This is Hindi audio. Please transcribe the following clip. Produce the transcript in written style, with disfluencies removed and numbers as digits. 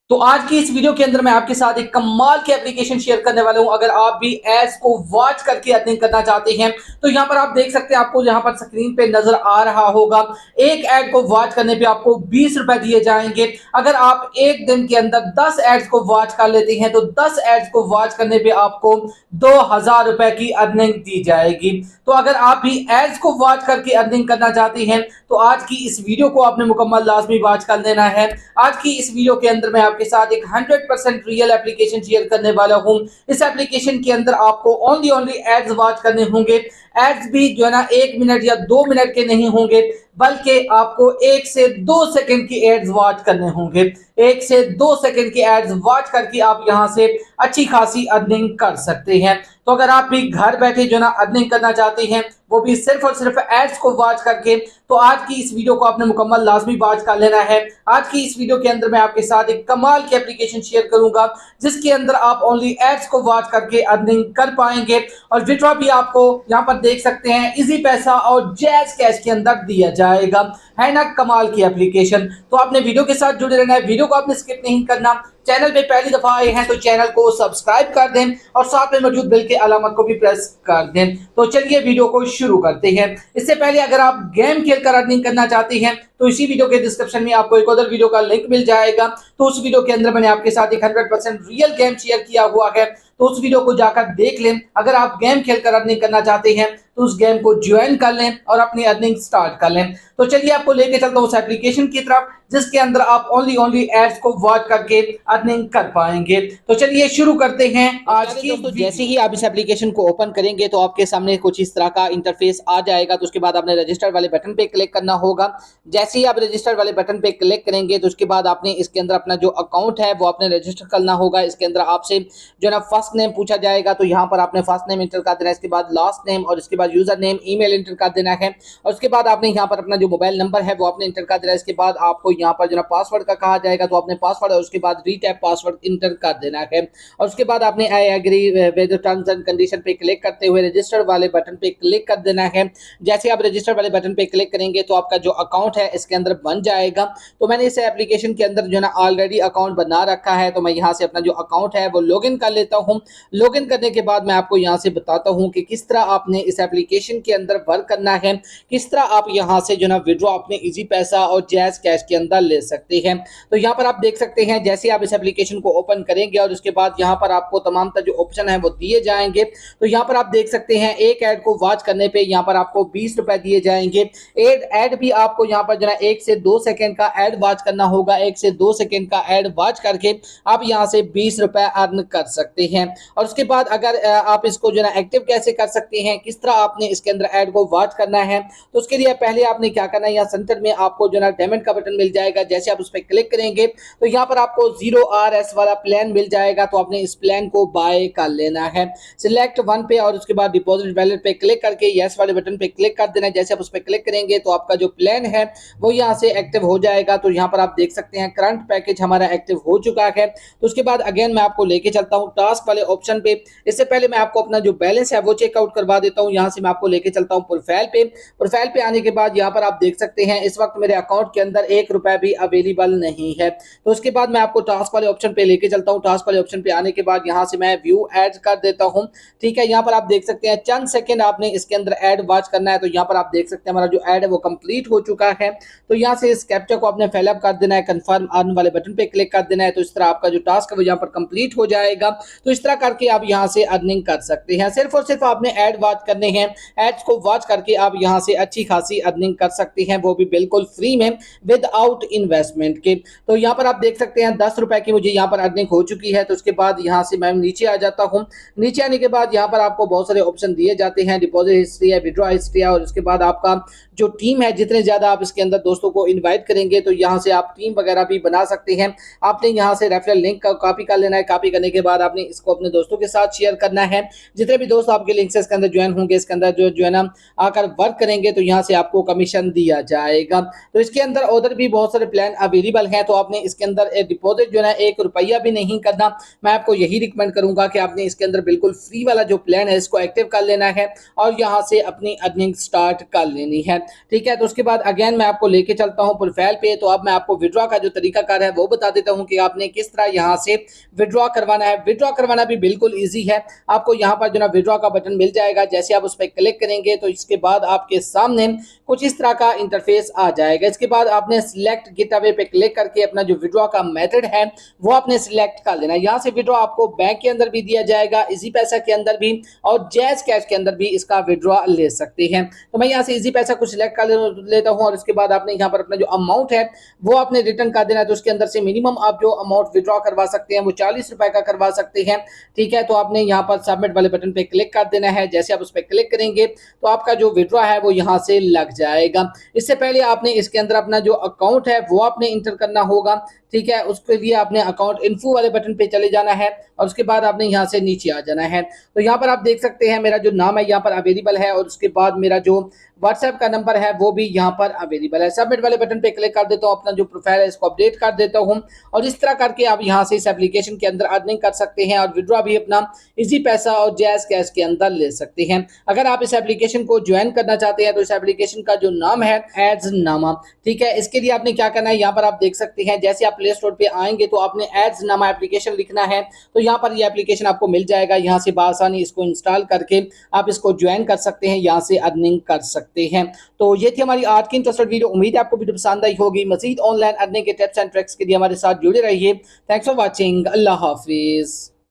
तो आज की इस वीडियो के अंदर मैं आपके साथ एक कमाल की एप्लीकेशन शेयर करने वाला हूं। अगर आप भी एड्स को वॉच करके अर्निंग करना चाहते हैं तो यहां पर आप देख सकते हैं, आपको यहां पर स्क्रीन पे नजर आ रहा होगा। एक एड को वॉच करने पे आपको 20 रुपए दिए जाएंगे। अगर आप एक दिन के अंदर 10 एड्स को वॉच कर लेते हैं तो 10 एड्स को वॉच करने पे आपको 2000 रुपए की अर्निंग दी जाएगी। तो अगर आप भी एड्स को वॉच करके अर्निंग करना चाहते हैं तो आज की इस वीडियो को आपने मुकम्मल लाजमी वॉच कर लेना है। आज की इस वीडियो के अंदर मैं आपके साथ एक 100% रियल एप्लीकेशन शेयर करने वाला हूं। इस एप्लीकेशन के अंदर आपको ओनली एड्स वॉच करने होंगे। एड्स भी जो है ना 1 मिनट या 2 मिनट के नहीं होंगे, बल्कि आपको 1 से 2 सेकंड की एड्स वॉच करने होंगे। 1 से 2 सेकंड की एड्स वॉच करके आप यहां से अच्छी खासी अर्निंग कर सकते हैं। तो अगर आप भी घर बैठे जो ना अर्निंग करना चाहते हैं, वो भी सिर्फ और सिर्फ एड्स को वॉच करके, तो आज की इस वीडियो को आपने मुकम्मल लाजमी वॉच कर लेना है। आज की इस वीडियो के अंदर मैं आपके साथ एक कमाल की एप्लीकेशन शेयर करूंगा जिसके अंदर आप ओनली एड्स को वॉच करके अर्निंग कर पाएंगे और विड्रॉ भी आपको यहां पर देख सकते हैं इजी पैसा और जैज कैश के अंदर दिया जाएगा। है ना कमाल की एप्लीकेशन। तो आपने वीडियो के साथ जुड़े रहना है, वीडियो को आपने स्किप नहीं करना। चैनल पे पहली दफा आए हैं तो चैनल को सब्सक्राइब कर दें और साथ में मौजूद बेल के अलामत को भी प्रेस कर दें। तो चलिए वीडियो को शुरू करते हैं। इससे पहले अगर आप गेम खेलकर अर्निंग करना चाहते हैं तो इसी वीडियो के डिस्क्रिप्शन में आपको एक और वीडियो का लिंक मिल जाएगा। तो उस वीडियो के अंदर मैंने आपके साथ एक 100% रियल गेम शेयर किया हुआ है, तो उस वीडियो को जाकर देख लें। अगर आप गेम खेलकर अर्निंग करना चाहते हैं तो उस गेम को ज्वाइन कर लें और अपनी अर्निंग स्टार्ट कर लें। तो चलिए आपको लेके चलता हूं उस एप्लीकेशन की तरफ जिसके अंदर आप ओनली एड्स को वॉच करके अर्निंग कर पाएंगे। तो चलिए शुरू करते हैं आज की। तो जैसे ही आप इस एप्लीकेशन को ओपन करेंगे तो आपके सामने कुछ इस तरह का इंटरफेस आ जाएगा। तो उसके बाद आपने रजिस्टर वाले बटन पे क्लिक करना होगा। जैसे ही आप रजिस्टर वाले बटन पे क्लिक करेंगे तो उसके बाद आपने इसके अंदर अपना जो अकाउंट है वो आपने रजिस्टर करना होगा। इसके अंदर आपसे जो ना फर्स्ट नेम पूछा जाएगा, तो यहाँ पर आपने फर्स्ट नेम इंटर कर देना है, इसके बाद लास्ट नेम और इसके बाद यूजर नेम ईमेल इंटर कर देना है और उसके बाद आपने यहाँ पर अपना जो मोबाइल नंबर है वो आपने इंटर कर देना है। इसके बाद आपको यहाँ पर जो ना पासवर्ड का कहा जाएगा, तो आपने पासवर्ड और उसके बाद रीटैप पासवर्ड इंटर कर देना है और उसके बाद आपने I agree with terms and condition पे क्लिक करते हुए रजिस्टर वाले बटन पे क्लिक कर देना है। जैसे आप रजिस्टर वाले बटन पे क्लिक करेंगे तो आपका जो अकाउंट है इसके अंदर बन जाएगा। तो मैंने इस एप्लीकेशन के अंदर जो ना ऑलरेडी अकाउंट बना रखा है, तो मैं यहाँ से अपना जो अकाउंट है वो लॉगिन कर लेता हूँ। लॉगिन करने के बाद मैं आपको यहाँ से बताता हूँ कि किस तरह आपने इस एप्लीकेशन के अंदर वर्क करना है, किस तरह आप यहाँ से जो ना विड्रॉ अपने इजी पैसा और जैज कैश के अंदर ले सकते हैं। तो यहाँ पर आप देख सकते हैं, जैसे आप इस एप्लीकेशन को ओपन करेंगे और उसके बाद यहाँ पर आपको तमाम जो ऑप्शन है वो दिए जाएंगे। तो यहाँ पर आप देख सकते हैं एक ऐड को वॉच करने पे यहाँ पर आपको 20 रुपए दिए जाएंगे। ऐड भी आपको यहाँ पर जो ना 1 से 2 सेकंड का ऐड वॉच करना होगा। 1 से 2 सेकंड का ऐड वॉच करके आप यहाँ से 20 रुपए अर्न कर सकते हैं। और उसके बाद अगर आप इसको जो ना एक्टिव कैसे कर सकते हैं, किस तरह आपने इसके अंदर ऐड को वॉच करना है, तो उसके लिए पहले आपने क्या करना है, यहाँ सेंटर में आपको जो ना पेमेंट का बटन मिल जाएगा। जैसे आप उस पर क्लिक करेंगे तो यहाँ पर आपको 0RS वाला प्लान मिल जाएगा, तो आपने इस प्लान को बाय कर लेना है। सिलेक्ट वन पे और उसके बाद डिपॉजिट वैलेट पे क्लिक करके यस वाले बटन पे क्लिक कर देना है। जैसे आप उस पर क्लिक करेंगे तो आपका जो प्लान है वो यहाँ से एक्टिव हो जाएगा। तो यहाँ पर आप देख सकते हैं करंट पैकेज हमारा एक्टिव हो चुका है। तो उसके बाद अगेन मैं आपको लेके चलता हूँ टास्क वाले ऑप्शन पे। इससे पहले मैं आपको अपना जो बैलेंस है वो चेकआउट करवा देता हूँ। यहाँ से मैं आपको लेके चलता हूँ प्रोफाइल पे। प्रोफाइल पे आने के बाद यहाँ पर आप देख सकते हैं इस वक्त मेरे अकाउंट के अंदर 1 रुपया भी अवेलेबल नहीं है। तो उसके बाद मैं आपको टास्क वाले ऑप्शन पे लेके चलता हूँ। टास्क वाले ऑप्शन पे आने के बाद यहाँ से मैं व्यू एड्स कर देता हूँ। ठीक है, यहाँ पर आप देख सकते हैं चंद सेकंड आपने इसके अंदर ऐड वॉच करना है। तो यहाँ पर आप देख सकते हैं हमारा जो ऐड है वो कंप्लीट हो चुका है। तो यहाँ से इस कैप्चा को आपने फिलअप कर देना है, कंफर्म अर्न वाले बटन पे क्लिक कर देना है। तो इस तरह आपका जो टास्क है वो यहाँ पर कंप्लीट हो जाएगा। तो इस तरह करके आप यहाँ से अर्निंग कर सकते हैं। सिर्फ और सिर्फ आपने ऐड वॉच करने हैं। एड्स को वॉच करके आप यहाँ से अच्छी खासी अर्निंग कर सकते हैं, वो भी बिल्कुल फ्री में विदाउट इन्वेस्टमेंट के। तो यहाँ पर आप देख सकते हैं 10 रुपए की मुझे यहाँ पर अर्निंग हो चुकी है। तो उसके बाद यहाँ से मैं नीचे आ जाता हूँ। नीचे आने के बाद यहाँ पर आपको बहुत सारे ऑप्शन दिए जाते हैं, डिपॉजिट हिस्ट्री है, विड्रॉ हिस्ट्री है और उसके बाद आपका जो टीम है, जितने ज्यादा आप इसके अंदर दोस्तों को इनवाइट करेंगे तो यहाँ से आप टीम वगैरह भी बना सकते हैं। आपने यहाँ से रेफरल लिंक का कॉपी कर लेना है। कॉपी करने के बाद आपने इसको अपने दोस्तों के साथ शेयर करना है। जितने भी दोस्त आपके लिंक से इसके अंदर ज्वाइन होंगे इसके इसके अंदर जो है ना आकर वर्क करेंगे तो यहाँ से आपको कमीशन दिया जाएगा। तो इसके अंदर उधर भी बहुत सारे प्लान अवेलेबल हैं, तो आपने इसके अंदर डिपॉजिट जो है 1 रुपया भी नहीं करना। मैं आपको यही रिकमेंड करूंगा कि आपने इसके अंदर बिल्कुल फ्री वाला जो प्लान है इसको एक्टिव कर लेना है और यहाँ से अपनी अर्निंग स्टार्ट कर लेनी है। ठीक है, तो उसके बाद अगेन मैं आपको लेके चलता हूँ प्रोफाइल पे। तो अब मैं आपको विड्रॉ का जो तरीकाकार है वो बता देता हूँ कि आपने किस तरह यहाँ से विड्रॉ करवाना है। विड्रॉ करवाना भी बिल्कुल ईजी है। आपको यहाँ पर जो ना विड्रॉ का बटन मिल जाएगा, जैसे आप उस पर क्लिक करेंगे तो इसके बाद आपके सामने कुछ इस तरह का इंटरफेस आ जाएगा। इसके बाद आपने सिलेक्ट गेट अवे पे क्लिक करके अपना जो विड्रॉ का मेथड है वो आपने सिलेक्ट कर लेना। यहाँ से विड्रॉ आपको बैंक के अंदर भी दिया जाएगा, इजी पैसा के अंदर भी और जैज कैश के अंदर भी इसका विड्रॉ ले सकते हैं। तो मैं यहाँ से इजी पैसा को सिलेक्ट कर लेता हूँ और इसके बाद आपने यहाँ पर अपना जो अमाउंट है वो आपने रिटर्न कर देना है। तो उसके अंदर से मिनिमम आप जो अमाउंट विड्रॉ करवा सकते हैं वो 40 रुपए का करवा सकते हैं। ठीक है, तो आपने यहाँ पर सबमिट वाले बटन पे क्लिक कर देना है। जैसे आप उस पर क्लिक करेंगे तो आपका जो विड्रॉ है वो यहाँ से लग जाएगा। इससे पहले आपने इसके अंदर अपना जो अकाउंट है वो आपने इंटर करना होगा। ठीक है, उसके लिए आपने अकाउंट इन्फो वाले बटन पे चले जाना है और उसके बाद आपने यहाँ से नीचे आ जाना है। तो यहाँ पर आप देख सकते हैं मेरा जो नाम है यहाँ पर अवेलेबल है और उसके बाद मेरा जो व्हाट्सएप का नंबर है वो भी यहाँ पर अवेलेबल है। सबमिट वाले बटन पे क्लिक कर देता हूँ, अपना जो प्रोफाइल है इसको अपडेट कर देता हूँ और इस तरह करके आप यहाँ से इस एप्लीकेशन के अंदर अर्निंग कर सकते हैं और विड्रॉ भी अपना इजी पैसा और जैज कैश के अंदर ले सकते हैं। अगर आप इस एप्लीकेशन को ज्वाइन करना चाहते हैं तो इस एप्लीकेशन का जो नाम है एड्सनामा। ठीक है, इसके लिए आपने क्या करना है, यहाँ पर आप देख सकते हैं जैसे आप प्ले स्टोर पे आएंगे तो आपने एड्सनामा एप्लीकेशन लिखना है। तो यहाँ पर ये एप्लीकेशन आपको मिल जाएगा, यहाँ से बआसानी इसको इंस्टॉल करके आप इसको ज्वाइन कर सकते हैं, यहाँ से अर्निंग कर सकते हैं। तो ये थी हमारी आज की इंटरेस्टेड वीडियो। उम्मीद है आपको वीडियो पसंद आई होगी। मजीद ऑनलाइन अर्निंग के टिप्स एंड ट्रिक्स के लिए हमारे साथ जुड़े रहिए। Thanks for watching. Allah Hafiz.